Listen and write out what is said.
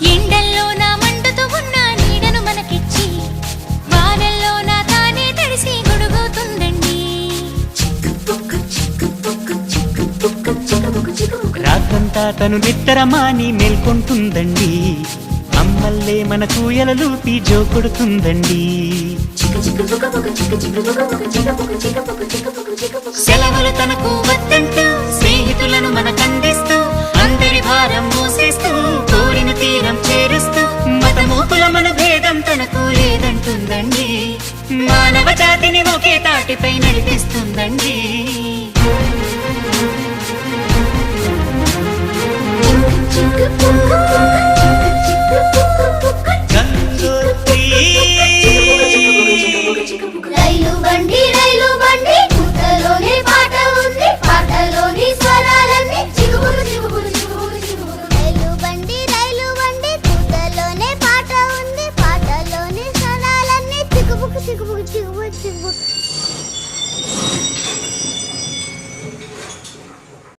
ఎండల్లో నా మండుతూ ఉన్న నీడను మనకిచ్చి వానల్లో నా తానే తడిసి గొడుగుతుందండి. రాత్రంతా తను నిద్రమాని మేల్కొంటుందండి. అమ్మల్లే మన కూయలలూపి జో కొడుతుందండి. సెలవులు తనకు వద్దంటూ స్నేహితులను మనకందిస్తూ అందరి భారం మోసేస్తూ కోరిన తీరం చేరుస్తూ మతమూపుల మన భేదం తనకు లేదంటుందండి. మానవ జాతిని ఒకే తాటిపై నడిపిస్తుందండి. రైలు బండి రైలు బండి పుట్టలోనే పాట ఉంది, పాటలోని స్వరాలన్నీ చిగుబులు చిగుబులు చిగుబులు చిగుబులు. రైలు బండి పుట్టలోనే పాట ఉంది, పాటలోని స్వరాలన్నీ చిగుబుకు చిగుబుకు చిగుబుకు చిగుబుకు.